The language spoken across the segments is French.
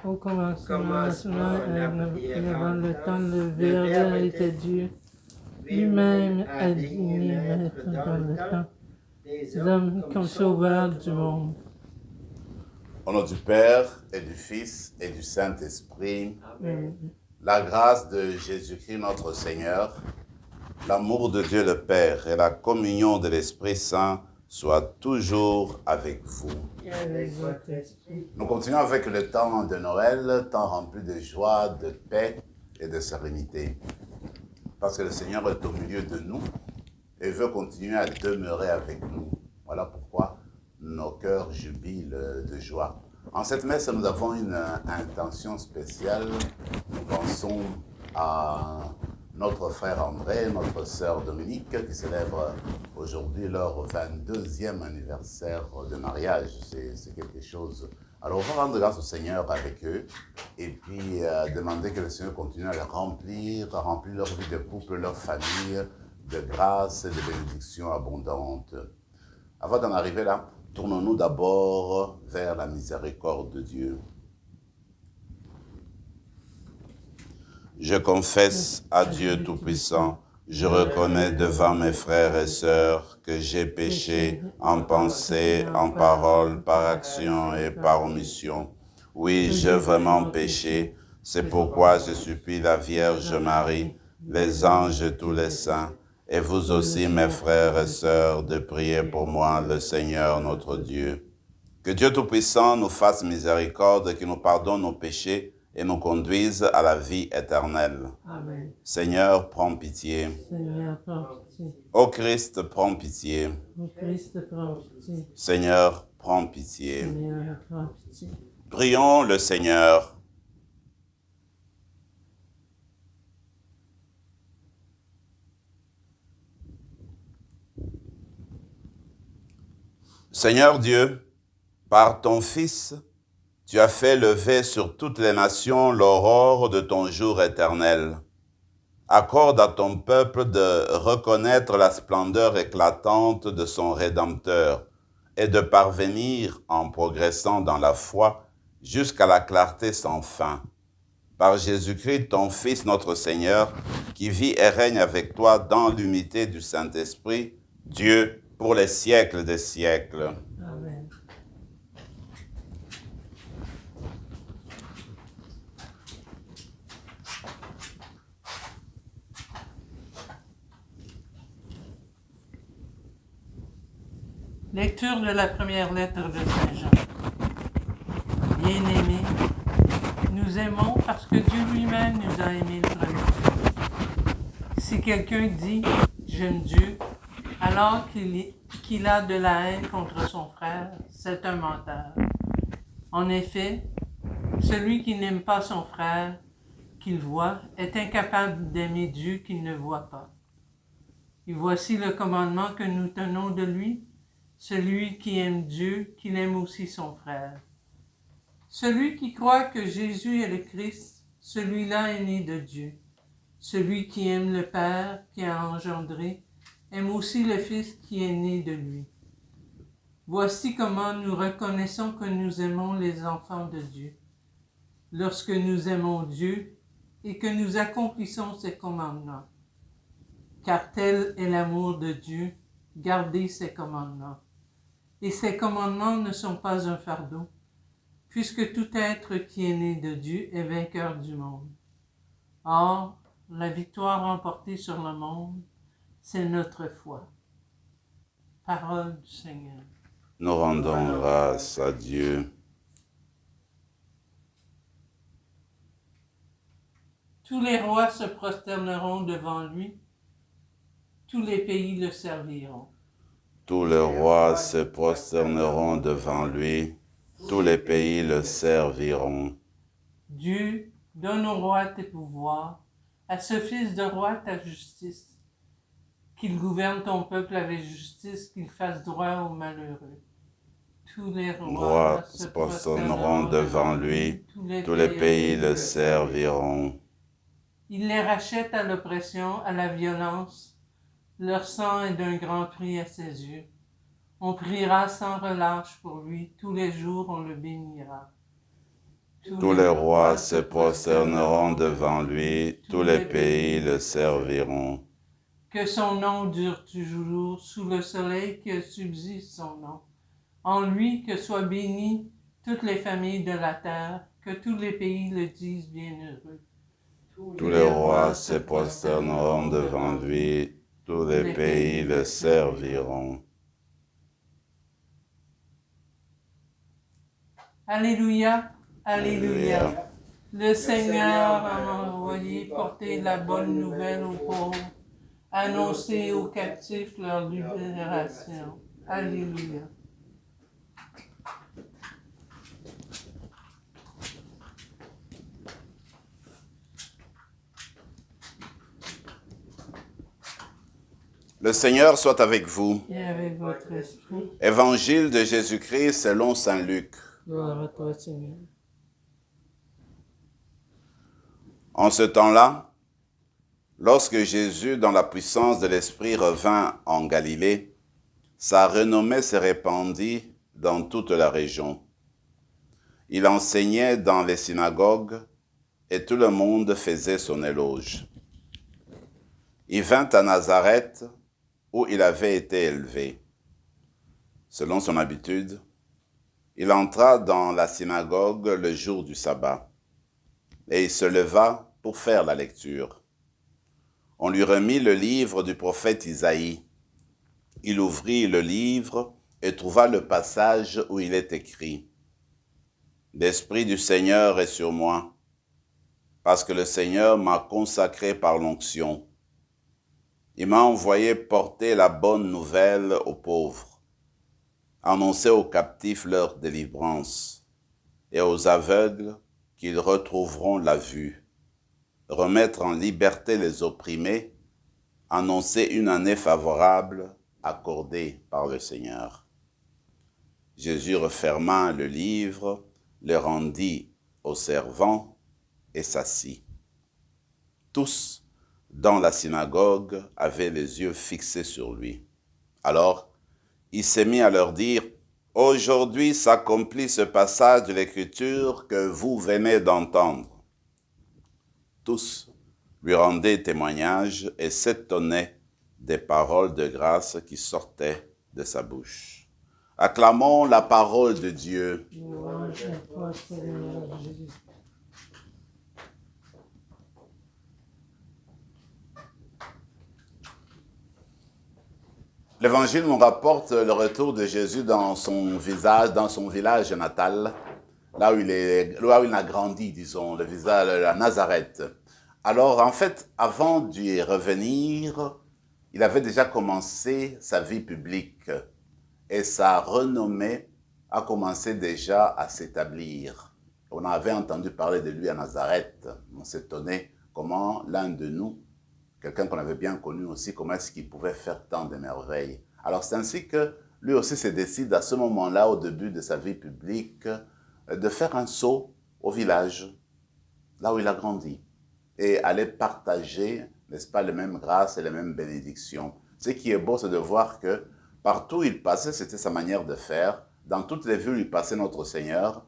Au commencement, Commencement, et avant le temps, le Verbe était Dieu. Lui-même a digné naître dans le temps des hommes comme sauveur du monde. Au nom du Père et du Fils et du Saint-Esprit, Amen. la grâce de Jésus-Christ notre Seigneur, l'amour de Dieu le Père et la communion de l'Esprit Saint soient toujours avec vous. Et avec votre esprit. Nous continuons avec le temps de Noël, temps rempli de joie, de paix et de sérénité. Parce que le Seigneur est au milieu de nous et veut continuer à demeurer avec nous. Voilà pourquoi nos cœurs jubilent de joie. En cette messe, nous avons une intention spéciale. Nous pensons à notre frère André, notre sœur Dominique, qui célèbrent aujourd'hui leur 22e anniversaire de mariage. C'est quelque chose. Alors, on va rendre grâce au Seigneur avec eux et puis demander que le Seigneur continue à les remplir, à remplir leur vie de couple, leur famille, de grâce et de bénédictions abondantes. Avant d'en arriver là, tournons-nous d'abord vers la miséricorde de Dieu. Je confesse à Dieu Tout-Puissant, je reconnais devant mes frères et sœurs que j'ai péché en pensée, en parole, par action et par omission. Oui, j'ai vraiment péché, c'est pourquoi je supplie la Vierge Marie, les anges et tous les saints, et vous aussi, mes frères et sœurs, de prier pour moi, le Seigneur notre Dieu. Que Dieu Tout-Puissant nous fasse miséricorde, qu'il nous pardonne nos péchés et nous conduise à la vie éternelle. Amen. Seigneur, prends pitié. Seigneur, prends pitié. Ô Christ, prends pitié. Ô Christ, prends pitié. Seigneur, prends pitié. Seigneur, prends pitié. Prions le Seigneur. Seigneur Dieu, par ton Fils, tu as fait lever sur toutes les nations l'aurore de ton jour éternel. Accorde à ton peuple de reconnaître la splendeur éclatante de son Rédempteur et de parvenir, en progressant dans la foi, jusqu'à la clarté sans fin. Par Jésus-Christ, ton Fils, notre Seigneur, qui vit et règne avec toi dans l'unité du Saint-Esprit, Dieu, pour les siècles des siècles. Amen. Lecture de la première lettre de Saint Jean. Bien-aimés, nous aimons parce que Dieu lui-même nous a aimés le premier. Si quelqu'un dit « j'aime Dieu », alors qu'il a de la haine contre son frère, c'est un menteur. En effet, celui qui n'aime pas son frère qu'il voit est incapable d'aimer Dieu qu'il ne voit pas. Et voici le commandement que nous tenons de lui. Celui qui aime Dieu, qu'il aime aussi son frère. Celui qui croit que Jésus est le Christ, celui-là est né de Dieu. Celui qui aime le Père qui a engendré, aime aussi le Fils qui est né de lui. Voici comment nous reconnaissons que nous aimons les enfants de Dieu. Lorsque nous aimons Dieu et que nous accomplissons ses commandements. Car tel est l'amour de Dieu, garder ses commandements. Et ces commandements ne sont pas un fardeau, puisque tout être qui est né de Dieu est vainqueur du monde. Or, la victoire remportée sur le monde, c'est notre foi. Parole du Seigneur. Nous rendons grâce à Dieu. Tous les rois se prosterneront devant lui, tous les pays le serviront. Tous les rois se prosterneront devant lui, tous les pays le serviront. Dieu, donne au roi tes pouvoirs, à ce fils de roi ta justice, qu'il gouverne ton peuple avec justice, qu'il fasse droit aux malheureux. Tous les Rois se prosterneront devant lui, tous les pays le serviront. Il les rachète à l'oppression, à la violence. Leur sang est d'un grand prix à ses yeux. On priera sans relâche pour lui, tous les jours on le bénira. Tous les rois se prosterneront devant lui, tous les pays le serviront. Que son nom dure toujours, sous le soleil que subsiste son nom. En lui que soient bénies toutes les familles de la terre, que tous les pays le disent bienheureux. Tous les rois se prosterneront devant lui, tous les pays le serviront. Alléluia, Alléluia. Le Seigneur a envoyé porter la bonne nouvelle aux pauvres, annoncer aux captifs leur libération. Alléluia. Le Seigneur soit avec vous. Et avec votre esprit. Évangile de Jésus-Christ selon saint Luc. Gloire à toi, Seigneur. En ce temps-là, lorsque Jésus, dans la puissance de l'Esprit, revint en Galilée, sa renommée se répandit dans toute la région. Il enseignait dans les synagogues et tout le monde faisait son éloge. Il vint à Nazareth, où il avait été élevé. Selon son habitude, il entra dans la synagogue le jour du sabbat, et il se leva pour faire la lecture. On lui remit le livre du prophète Isaïe. Il ouvrit le livre et trouva le passage où il est écrit « L'Esprit du Seigneur est sur moi, parce que le Seigneur m'a consacré par l'onction. Il m'a envoyé porter la bonne nouvelle aux pauvres, annoncer aux captifs leur délivrance, et aux aveugles qu'ils retrouveront la vue, remettre en liberté les opprimés, annoncer une année favorable accordée par le Seigneur. » Jésus referma le livre, le rendit aux servants et s'assit. Tous, dans la synagogue, avaient les yeux fixés sur lui. Alors, il s'est mis à leur dire « Aujourd'hui s'accomplit ce passage de l'Écriture que vous venez d'entendre. » Tous lui rendaient témoignage et s'étonnaient des paroles de grâce qui sortaient de sa bouche. Acclamons la parole de Dieu. Louange à toi, Seigneur Jésus. L'Évangile nous rapporte le retour de Jésus dans son village natal, là où il a grandi, disons, la Nazareth. Alors, en fait, avant d'y revenir, il avait déjà commencé sa vie publique et sa renommée a commencé déjà à s'établir. On avait entendu parler de lui à Nazareth. On s'étonnait comment l'un de nous, quelqu'un qu'on avait bien connu aussi, comment est-ce qu'il pouvait faire tant de merveilles. Alors c'est ainsi que lui aussi se décide à ce moment-là, au début de sa vie publique, de faire un saut au village, là où il a grandi, et aller partager, n'est-ce pas, les mêmes grâces et les mêmes bénédictions. Ce qui est beau, c'est de voir que partout où il passait, c'était sa manière de faire. Dans toutes les villes où il passait notre Seigneur,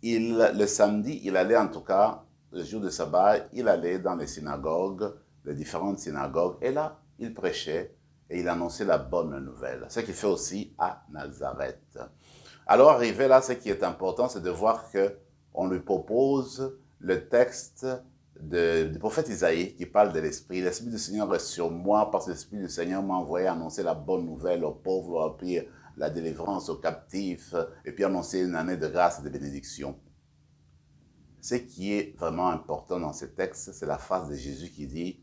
le samedi, il allait en tout cas, le jour de sabbat, il allait dans les synagogues, les différentes synagogues, et là, il prêchait et il annonçait la bonne nouvelle. Ce qu'il fait aussi à Nazareth. Alors, arrivé là, ce qui est important, c'est de voir qu'on lui propose le texte du prophète Isaïe qui parle de l'Esprit. L'Esprit du Seigneur est sur moi parce que l'Esprit du Seigneur m'a envoyé annoncer la bonne nouvelle aux pauvres, puis la délivrance aux captifs, et puis annoncer une année de grâce et de bénédiction. Ce qui est vraiment important dans ce texte, c'est la phrase de Jésus qui dit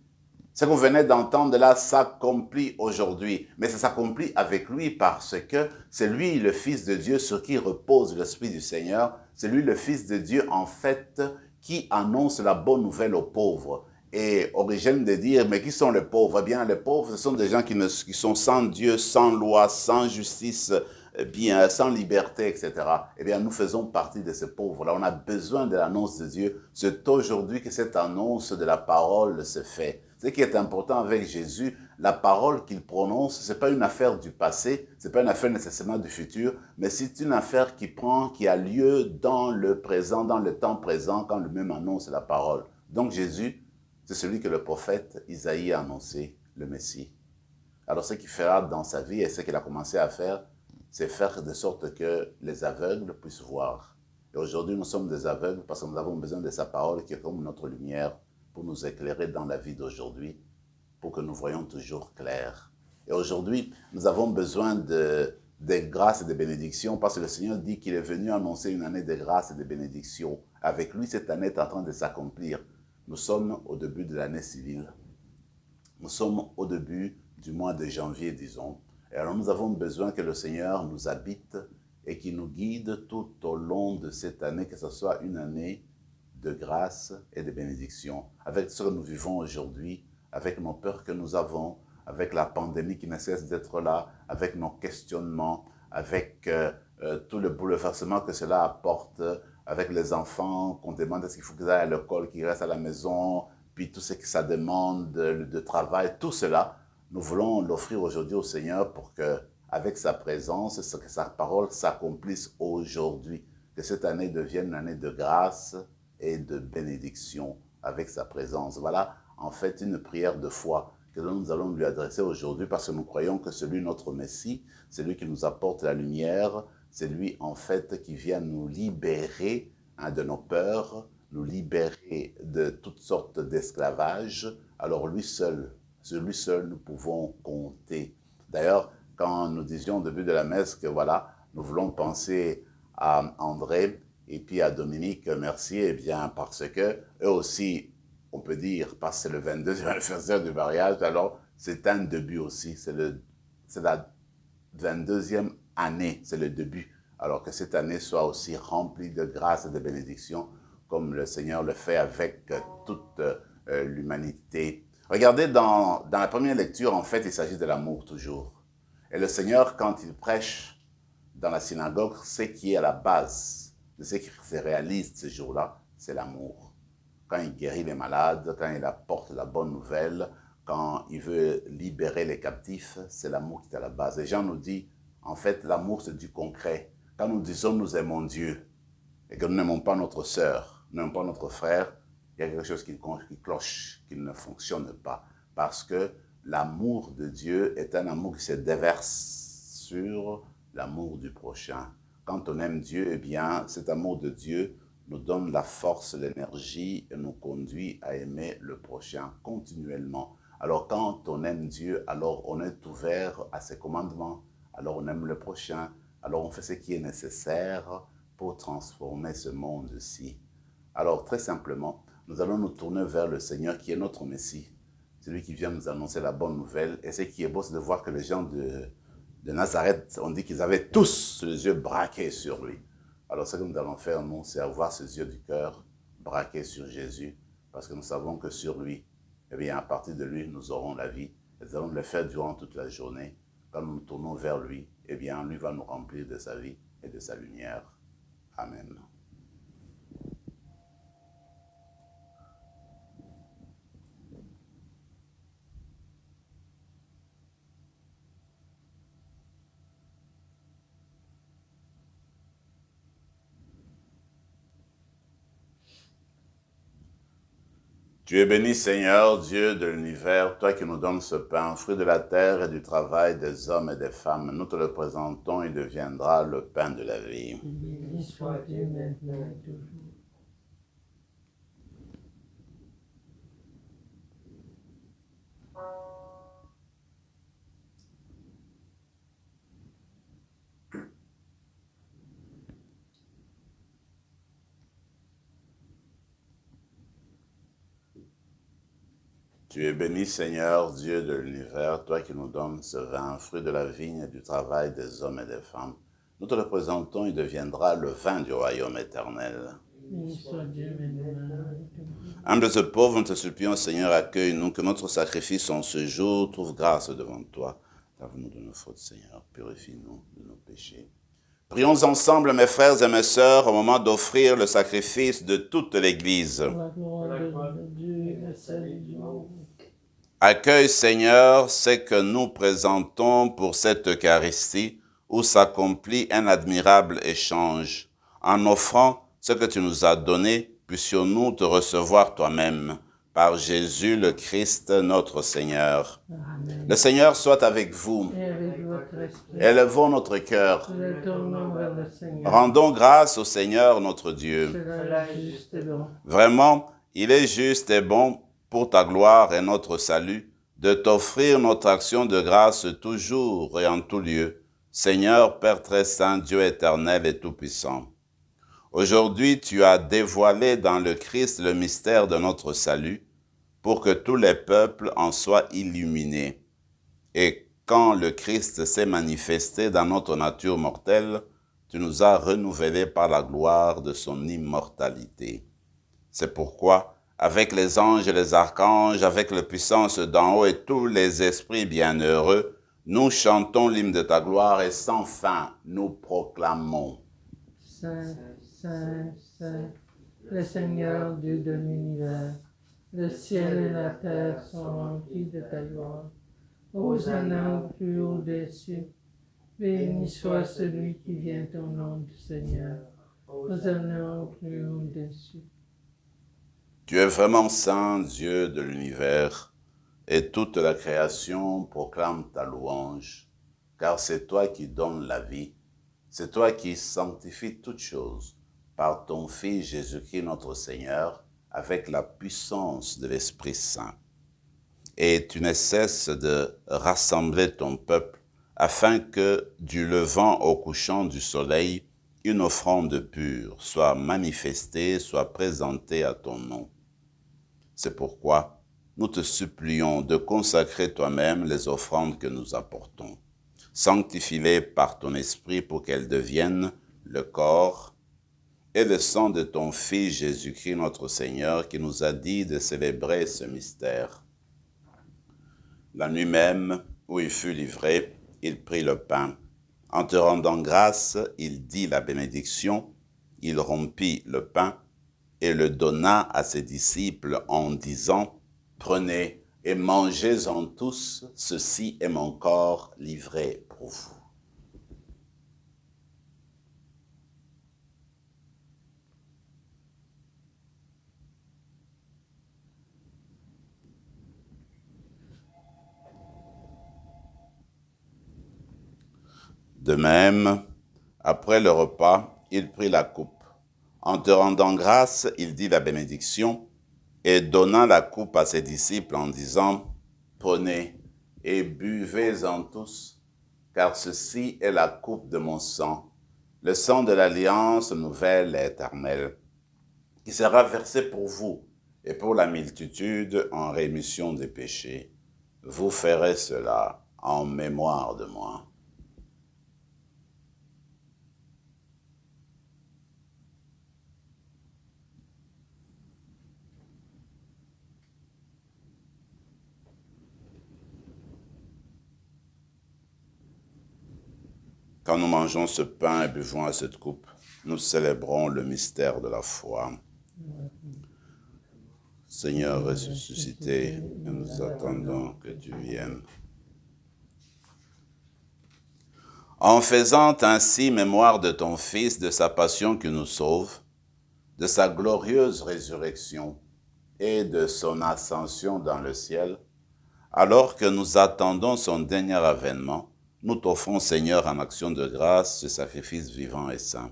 « Ce que vous venez d'entendre là s'accomplit aujourd'hui. » Mais ça s'accomplit avec lui parce que c'est lui le Fils de Dieu sur qui repose l'Esprit du Seigneur. C'est lui le Fils de Dieu en fait qui annonce la bonne nouvelle aux pauvres. Et Origène de dire, mais qui sont les pauvres? Eh bien, les pauvres, ce sont des gens qui sont sans Dieu, sans loi, sans justice, bien, sans liberté, etc. Eh bien, nous faisons partie de ces pauvres-là. On a besoin de l'annonce de Dieu. C'est aujourd'hui que cette annonce de la parole se fait. Ce qui est important avec Jésus, la parole qu'il prononce, ce n'est pas une affaire du passé, ce n'est pas une affaire nécessairement du futur, mais c'est une affaire qui a lieu dans le présent, dans le temps présent, quand lui-même annonce la parole. Donc Jésus, c'est celui que le prophète Isaïe a annoncé, le Messie. Alors ce qu'il fera dans sa vie et ce qu'il a commencé à faire, c'est faire de sorte que les aveugles puissent voir. Et aujourd'hui, nous sommes des aveugles parce que nous avons besoin de sa parole qui est comme notre lumière pour nous éclairer dans la vie d'aujourd'hui, pour que nous voyions toujours clair. Et aujourd'hui, nous avons besoin des grâces et des bénédictions parce que le Seigneur dit qu'il est venu annoncer une année de grâces et de bénédictions. Avec lui, cette année est en train de s'accomplir. Nous sommes au début de l'année civile. Nous sommes au début du mois de janvier, disons. Et alors nous avons besoin que le Seigneur nous habite et qu'il nous guide tout au long de cette année, que ce soit une année de grâce et de bénédiction. Avec ce que nous vivons aujourd'hui, avec nos peurs que nous avons, avec la pandémie qui ne cesse d'être là, avec nos questionnements, avec tout le bouleversement que cela apporte, avec les enfants qu'on demande est-ce qu'il faut qu'ils aillent à l'école, qu'ils restent à la maison, puis tout ce que ça demande de travail, tout cela, nous voulons l'offrir aujourd'hui au Seigneur pour que, avec sa présence, que sa parole s'accomplisse aujourd'hui, que cette année devienne une année de grâce et de bénédiction avec sa présence. Voilà, en fait, une prière de foi que nous allons lui adresser aujourd'hui parce que nous croyons que c'est lui notre Messie, c'est lui qui nous apporte la lumière, c'est lui, en fait, qui vient nous libérer de nos peurs, nous libérer de toutes sortes d'esclavage. Alors lui seul, sur lui seul, nous pouvons compter. D'ailleurs, quand nous disions au début de la messe que voilà, nous voulons penser à André et puis à Dominique Mercier, eh bien parce que eux aussi, on peut dire, parce que c'est le 22e anniversaire du mariage, alors c'est un début aussi, c'est la 22e année, c'est le début. Alors que cette année soit aussi remplie de grâce et de bénédictions, comme le Seigneur le fait avec toute l'humanité. Regardez, dans la première lecture, en fait, il s'agit de l'amour toujours. Et le Seigneur, quand il prêche dans la synagogue, ce qui est à la base de ce qui se réalise ce jour-là, c'est l'amour. Quand il guérit les malades, quand il apporte la bonne nouvelle, quand il veut libérer les captifs, c'est l'amour qui est à la base. Et Jean nous dit, en fait, l'amour, c'est du concret. Quand nous disons nous aimons Dieu et que nous n'aimons pas notre sœur, nous n'aimons pas notre frère, il y a quelque chose qui cloche, qui ne fonctionne pas. Parce que l'amour de Dieu est un amour qui se déverse sur l'amour du prochain. Quand on aime Dieu, eh bien, cet amour de Dieu nous donne la force, l'énergie et nous conduit à aimer le prochain continuellement. Alors quand on aime Dieu, alors on est ouvert à ses commandements, alors on aime le prochain, alors on fait ce qui est nécessaire pour transformer ce monde-ci. Alors très simplement, nous allons nous tourner vers le Seigneur qui est notre Messie, celui qui vient nous annoncer la bonne nouvelle. Et ce qui est beau, c'est de voir que les gens de Nazareth, on dit qu'ils avaient tous les yeux braqués sur lui. Alors ce que nous allons faire, nous, c'est avoir ces yeux du cœur braqués sur Jésus, parce que nous savons que sur lui, eh bien, à partir de lui, nous aurons la vie. Et nous allons le faire durant toute la journée. Quand nous nous tournons vers lui, eh bien, lui va nous remplir de sa vie et de sa lumière. Amen. Tu es béni, Seigneur, Dieu de l'univers, toi qui nous donnes ce pain, fruit de la terre et du travail des hommes et des femmes. Nous te le présentons, il deviendra le pain de la vie. Béni soit Dieu maintenant et toujours. Tu es béni, Seigneur, Dieu de l'univers, toi qui nous donnes ce vin, fruit de la vigne et du travail des hommes et des femmes. Nous te le présentons, il deviendra le vin du royaume éternel. Béni soit Dieu maintenant et toujours. Âme de ce pauvre, nous te supplions, Seigneur, accueille-nous, que notre sacrifice en ce jour trouve grâce devant toi. Lave-nous de nos fautes, Seigneur, purifie-nous de nos péchés. Prions ensemble, mes frères et mes sœurs, au moment d'offrir le sacrifice de toute l'Église. La gloire de Dieu et le salut du monde. Accueille, Seigneur, ce que nous présentons pour cette Eucharistie où s'accomplit un admirable échange. En offrant ce que tu nous as donné, puissions-nous te recevoir toi-même, par Jésus le Christ, notre Seigneur. Amen. Le Seigneur soit avec vous. Et avec votre esprit, Élevons notre cœur. nous le tournons vers le Seigneur. Rendons grâce au Seigneur notre Dieu. Cela est juste et bon. Vraiment, il est juste et bon pour ta gloire et notre salut de t'offrir notre action de grâce toujours et en tout lieu, Seigneur, Père très saint, Dieu éternel et tout-puissant. Aujourd'hui, tu as dévoilé dans le Christ le mystère de notre salut pour que tous les peuples en soient illuminés. Et quand le Christ s'est manifesté dans notre nature mortelle, tu nous as renouvelés par la gloire de son immortalité. C'est pourquoi, avec les anges et les archanges, avec la puissance d'en haut et tous les esprits bienheureux, nous chantons l'hymne de ta gloire et sans fin nous proclamons. Saint, Saint, Saint, le Seigneur Dieu de l'univers, le ciel et la terre sont remplis de ta gloire. Hosanna au plus haut des cieux. Béni soit celui qui vient au nom du Seigneur. Hosanna au plus haut des cieux. Tu es vraiment saint, Dieu de l'univers, et toute la création proclame ta louange, car c'est toi qui donnes la vie, c'est toi qui sanctifies toutes choses par ton Fils Jésus-Christ notre Seigneur, avec la puissance de l'Esprit Saint. Et tu ne cesses de rassembler ton peuple, afin que, du levant au couchant du soleil, une offrande pure soit manifestée, soit présentée à ton nom. C'est pourquoi nous te supplions de consacrer toi-même les offrandes que nous apportons. Sanctifie-les par ton esprit pour qu'elles deviennent le corps et le sang de ton Fils Jésus-Christ notre Seigneur qui nous a dit de célébrer ce mystère. La nuit même où il fut livré, il prit le pain. En te rendant grâce, il dit la bénédiction, il rompit le pain et le donna à ses disciples en disant « Prenez et mangez-en tous, ceci est mon corps livré pour vous. » De même, après le repas, il prit la coupe. En te rendant grâce, il dit la bénédiction et donna la coupe à ses disciples en disant « Prenez et buvez-en tous, car ceci est la coupe de mon sang, le sang de l'alliance nouvelle et éternelle, qui sera versé pour vous et pour la multitude en rémission des péchés. Vous ferez cela en mémoire de moi. » Quand nous mangeons ce pain et buvons à cette coupe, nous célébrons le mystère de la foi. Seigneur ressuscité, nous attendons que tu viennes. En faisant ainsi mémoire de ton Fils, de sa passion qui nous sauve, de sa glorieuse résurrection et de son ascension dans le ciel, alors que nous attendons son dernier avènement, nous t'offrons, Seigneur, en action de grâce, ce sacrifice vivant et saint.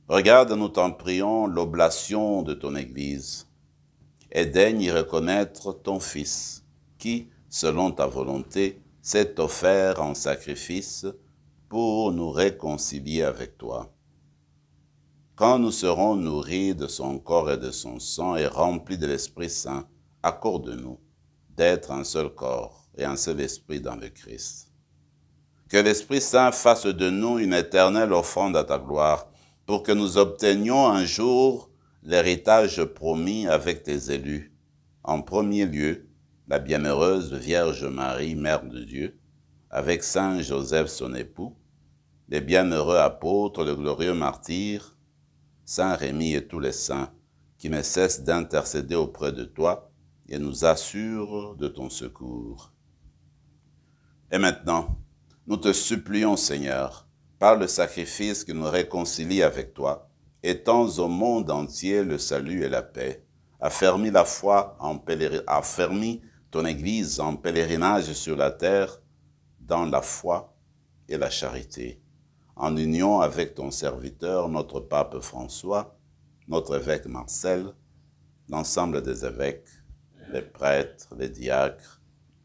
Regarde, nous t'en prions, l'oblation de ton Église, et daigne y reconnaître ton Fils, qui, selon ta volonté, s'est offert en sacrifice pour nous réconcilier avec toi. Quand nous serons nourris de son corps et de son sang et remplis de l'Esprit Saint, accorde-nous d'être un seul corps et un seul esprit dans le Christ. Que l'Esprit Saint fasse de nous une éternelle offrande à ta gloire, pour que nous obtenions un jour l'héritage promis avec tes élus. En premier lieu, la bienheureuse Vierge Marie, Mère de Dieu, avec Saint Joseph son époux, les bienheureux apôtres, le glorieux martyr, Saint Rémy et tous les saints, qui ne cessent d'intercéder auprès de toi et nous assure de ton secours. Et maintenant, nous te supplions, Seigneur, par le sacrifice qui nous réconcilie avec toi, étends au monde entier le salut et la paix. Affermis ton Église en pèlerinage sur la terre, dans la foi et la charité, en union avec ton serviteur, notre pape François, notre évêque Marcel, l'ensemble des évêques, les prêtres, les diacres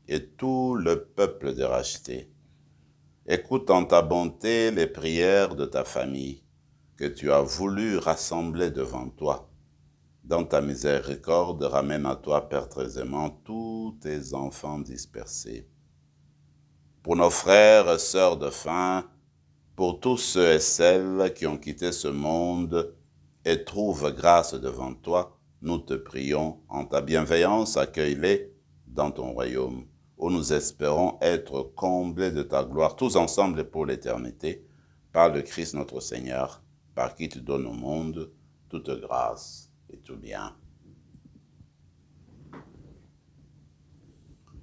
et tout le peuple de racheté. Écoute en ta bonté les prières de ta famille que tu as voulu rassembler devant toi. Dans ta miséricorde, ramène à toi, Père très aimant, tous tes enfants dispersés. Pour nos frères et sœurs de faim, pour tous ceux et celles qui ont quitté ce monde et trouvent grâce devant toi, nous te prions, en ta bienveillance, accueille-les dans ton royaume, où nous espérons être comblés de ta gloire, tous ensemble et pour l'éternité, par le Christ notre Seigneur, par qui tu donnes au monde toute grâce et tout bien.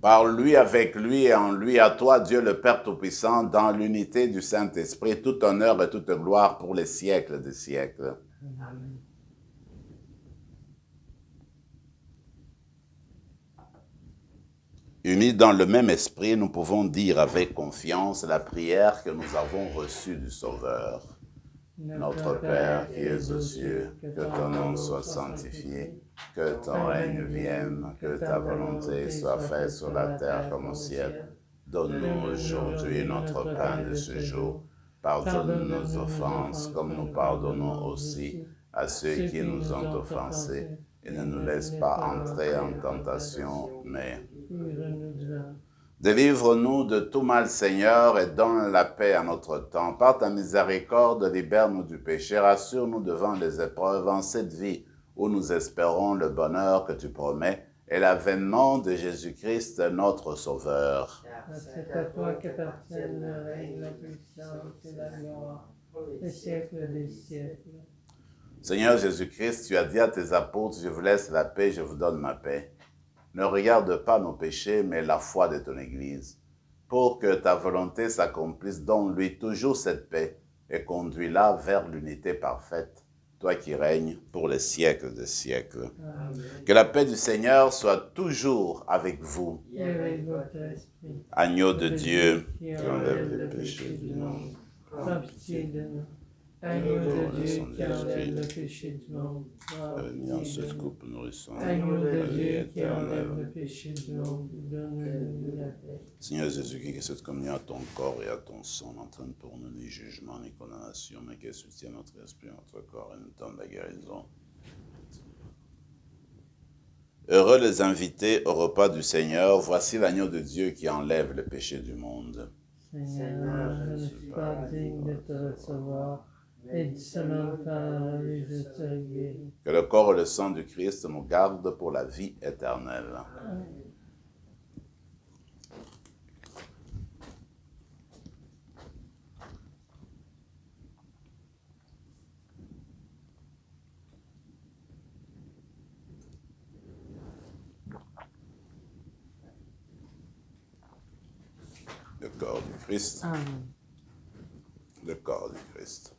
Par lui, avec lui et en lui, à toi, Dieu le Père Tout-Puissant, dans l'unité du Saint-Esprit, tout honneur et toute gloire pour les siècles des siècles. Amen. Unis dans le même esprit, nous pouvons dire avec confiance la prière que nous avons reçue du Sauveur. Notre Père qui es aux cieux, que ton nom soit sanctifié, que ton règne vienne, que ta volonté soit faite sur la terre comme au ciel. Donne-nous aujourd'hui notre pain de ce jour. Pardonne nos offenses comme nous pardonnons aussi à ceux qui nous ont offensés. Et ne nous laisse pas entrer en tentation, mais délivre-nous de tout mal, Seigneur, et donne la paix à notre temps. Par ta miséricorde, libère-nous du péché, rassure-nous devant les épreuves en cette vie où nous espérons le bonheur que tu promets et l'avènement de Jésus-Christ, notre Sauveur. C'est à toi qu'appartiennent le règne, la puissance et la gloire, les siècles des siècles. Seigneur Jésus-Christ, tu as dit à tes apôtres, je vous laisse la paix, je vous donne ma paix. Ne regarde pas nos péchés, mais la foi de ton Église, pour que ta volonté s'accomplisse. Donne-lui toujours cette paix et conduis-la vers l'unité parfaite, toi qui règnes pour les siècles des siècles. Amen. Que la paix du Seigneur soit toujours avec vous. Et avec votre esprit. Agneau de Dieu, qui enlève le péché du monde, prends pitié de nous. Agneau de Dieu qui enlève le péché du monde, prends pitié de nous. Agneau de Dieu qui enlève le péché du monde, donne-nous la paix. Seigneur Jésus-Christ, que cette communion à ton corps et à ton sang n'entraîne pour nous ni jugement ni condamnation, mais qu'elle soutienne notre esprit, notre corps et nous donne la guérison. Heureux les invités au repas du Seigneur, voici l'agneau de Dieu qui enlève le péché du monde. Seigneur, je ne suis pas digne de te recevoir, mais dis seulement parole et je serai guéri. Que le corps et le sang du Christ nous gardent pour la vie éternelle. Amen. Le corps du Christ. Amen. Le corps du Christ.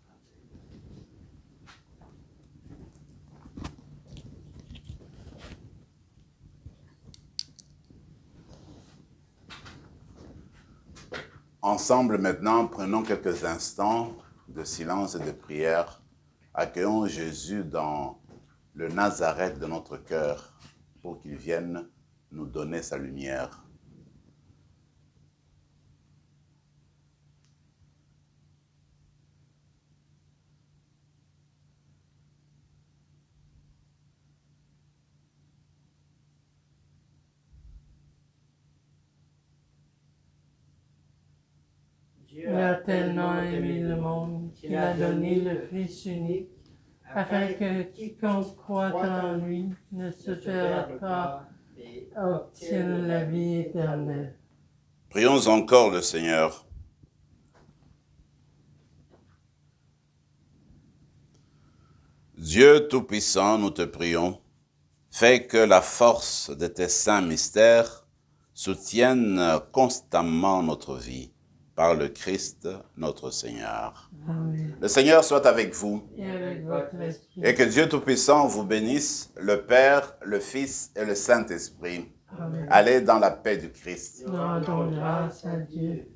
Ensemble maintenant, prenons quelques instants de silence et de prière. Accueillons Jésus dans le Nazareth de notre cœur pour qu'il vienne nous donner sa lumière. Dieu a tellement aimé le monde qu'il a donné le Fils unique, afin que quiconque croit en lui ne se perde pas et obtienne la vie éternelle. Prions encore le Seigneur. Dieu Tout-Puissant, nous te prions. Fais que la force de tes saints mystères soutienne constamment notre vie par le Christ notre Seigneur. Amen. Le Seigneur soit avec vous Et avec votre esprit. et que Dieu Tout-Puissant vous bénisse, le Père, le Fils et le Saint-Esprit. Amen. Allez dans la paix du Christ. Nous rendons grâce à Dieu.